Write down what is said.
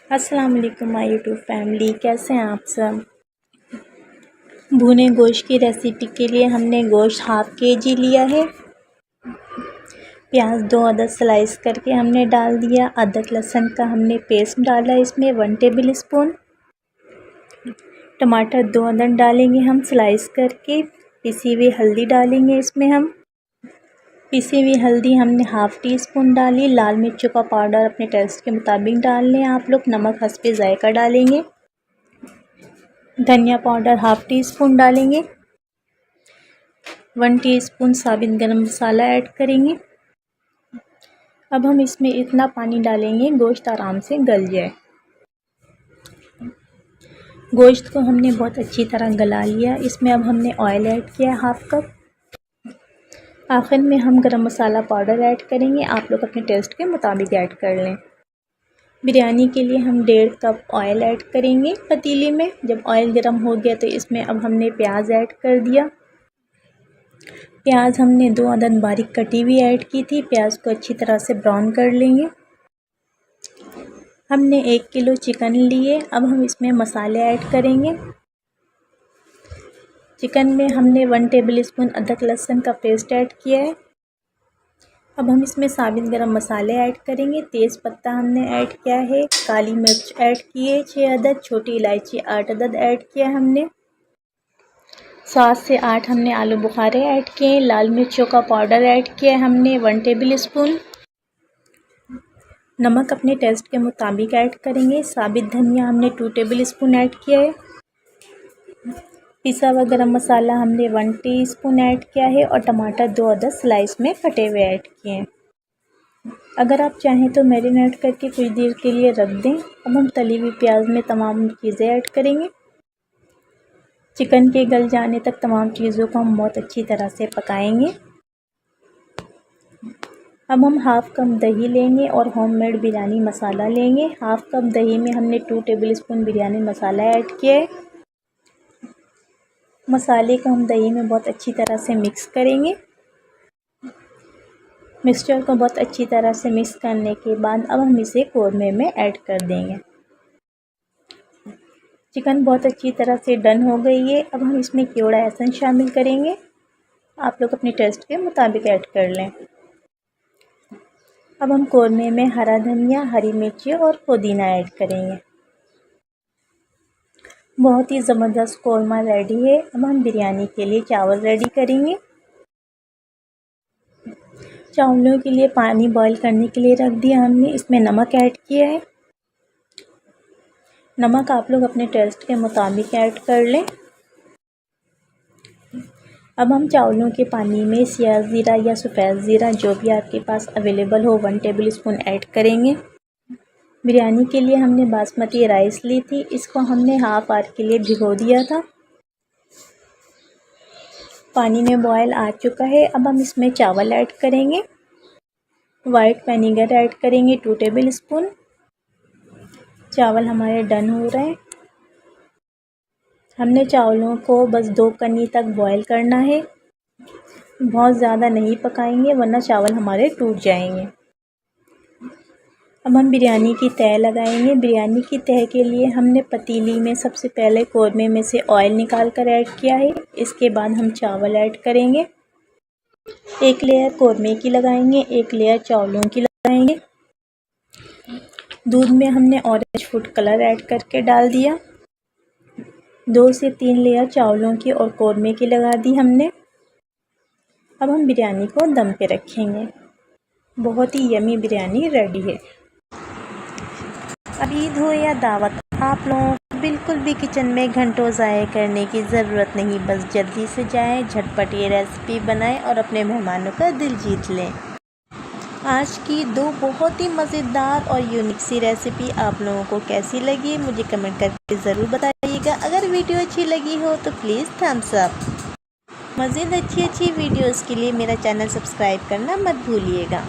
अस्सलाम वालेकुम my YouTube family, कैसे हैं आप सब। भुने गोश्त की रेसिपी के लिए हमने गोश्त हाफ़ केजी लिया है। प्याज 2 अदद स्लाइस करके हमने डाल दिया। अदरक लहसुन का हमने पेस्ट डाला इसमें 1 टेबल स्पून। टमाटर 2 अदद डालेंगे हम स्लाइस करके। पिसी हुई हल्दी डालेंगे इसमें हम। पिसी हुई हल्दी हमने हाफ़ टी स्पून डाली। लाल मिर्चों का पाउडर अपने टेस्ट के मुताबिक डाल लें आप लोग। नमक हस्बे ज़ायका डालेंगे। धनिया पाउडर हाफ़ टी स्पून डालेंगे। 1 टीस्पून साबित गरम मसाला ऐड करेंगे। अब हम इसमें इतना पानी डालेंगे गोश्त आराम से गल जाए। गोश्त को हमने बहुत अच्छी तरह गला लिया। इसमें अब हमने ऑयल ऐड किया हाफ़ कप। आखिर में हम गरम मसाला पाउडर ऐड करेंगे। आप लोग अपने टेस्ट के मुताबिक ऐड कर लें। बिरयानी के लिए हम 1.5 कप ऑयल ऐड करेंगे पतीली में। जब ऑयल गर्म हो गया तो इसमें अब हमने प्याज ऐड कर दिया। प्याज हमने 2 अदद बारीक कटी हुई ऐड की थी। प्याज को अच्छी तरह से ब्राउन कर लेंगे। हमने 1 किलो चिकन लिए। अब हम इसमें मसाले ऐड करेंगे। चिकन में हमने 1 टेबल स्पून अदरक लहसुन का पेस्ट ऐड किया है। अब हम इसमें साबित गरम मसाले ऐड करेंगे। तेज़ पत्ता हमने ऐड किया है। काली मिर्च ऐड की है 6 अदद। छोटी इलायची 8 अदद ऐड किया हमने। 7 से 8 हमने आलू बुखारे ऐड किए। लाल मिर्चों का पाउडर ऐड किया है हमने 1 टेबल स्पून। नमक अपने टेस्ट के मुताबिक ऐड करेंगे। साबित धनिया हमने 2 टेबल स्पून ऐड किया है। पिसा हुआ गरम मसाला हमने 1 टीस्पून ऐड किया है और टमाटर 2 अदद स्लाइस में कटे हुए ऐड किए हैं। अगर आप चाहें तो मैरिनेट करके कुछ देर के लिए रख दें। अब हम तली हुई प्याज में तमाम चीज़ें ऐड करेंगे। चिकन के गल जाने तक तमाम चीज़ों को हम बहुत अच्छी तरह से पकाएंगे। अब हम हाफ़ कप दही लेंगे और होममेड बिरयानी मसाला लेंगे। हाफ़ कप दही में हमने 2 टेबल स्पून बिरयानी मसाला ऐड किया है। मसाले को हम दही में बहुत अच्छी तरह से मिक्स करेंगे। मिक्सचर को बहुत अच्छी तरह से मिक्स करने के बाद अब हम इसे कोरमे में ऐड कर देंगे। चिकन बहुत अच्छी तरह से डन हो गई है। अब हम इसमें केवड़ा एसेंस शामिल करेंगे। आप लोग अपने टेस्ट के मुताबिक ऐड कर लें। अब हम कोरमे में हरा धनिया, हरी मिर्ची और पुदीना ऐड करेंगे। बहुत ही ज़बरदस्त कोरमा रेडी है। अब हम बिरयानी के लिए चावल रेडी करेंगे। चावलों के लिए पानी बॉईल करने के लिए रख दिया हमने। इसमें नमक ऐड किया है। नमक आप लोग अपने टेस्ट के मुताबिक ऐड कर लें। अब हम चावलों के पानी में सियाह ज़ीरा या सफ़ेद ज़ीरा जो भी आपके पास अवेलेबल हो 1 टेबल स्पून ऐड करेंगे। बिरयानी के लिए हमने बासमती राइस ली थी। इसको हमने हाफ़ आवर के लिए भिगो दिया था। पानी में बॉयल आ चुका है। अब हम इसमें चावल ऐड करेंगे। वाइट विनेगर ऐड करेंगे 2 टेबल स्पून। चावल हमारे डन हो रहे हैं। हमने चावलों को बस 2 कनी तक बॉयल करना है। बहुत ज़्यादा नहीं पकाएंगे वरना चावल हमारे टूट जाएंगे। अब हम बिरयानी की तह लगाएंगे। बिरयानी की तह के लिए हमने पतीली में सबसे पहले कोरमे में से ऑयल निकाल कर ऐड किया है। इसके बाद हम चावल ऐड करेंगे। 1 लेयर कोरमे की लगाएंगे, 1 लेयर चावलों की लगाएंगे। दूध में हमने ऑरेंज फूड कलर ऐड करके डाल दिया। 2 से 3 लेयर चावलों की और कोरमे की लगा दी हमने। अब हम बिरयानी को दम पे रखेंगे। बहुत ही यमी बिरयानी रेडी है। अब ईद हो या दावत, आप लोगों को बिल्कुल भी किचन में घंटों ज़ाया करने की ज़रूरत नहीं। बस जल्दी से जाएं, झटपट ये रेसिपी बनाएं और अपने मेहमानों का दिल जीत लें। आज की 2 बहुत ही मज़ेदार और यूनिक सी रेसिपी आप लोगों को कैसी लगी मुझे कमेंट करके ज़रूर बताइएगा। अगर वीडियो अच्छी लगी हो तो प्लीज़ थम्स अप। मज़ीद अच्छी वीडियोज़ के लिए मेरा चैनल सब्सक्राइब करना मत भूलिएगा।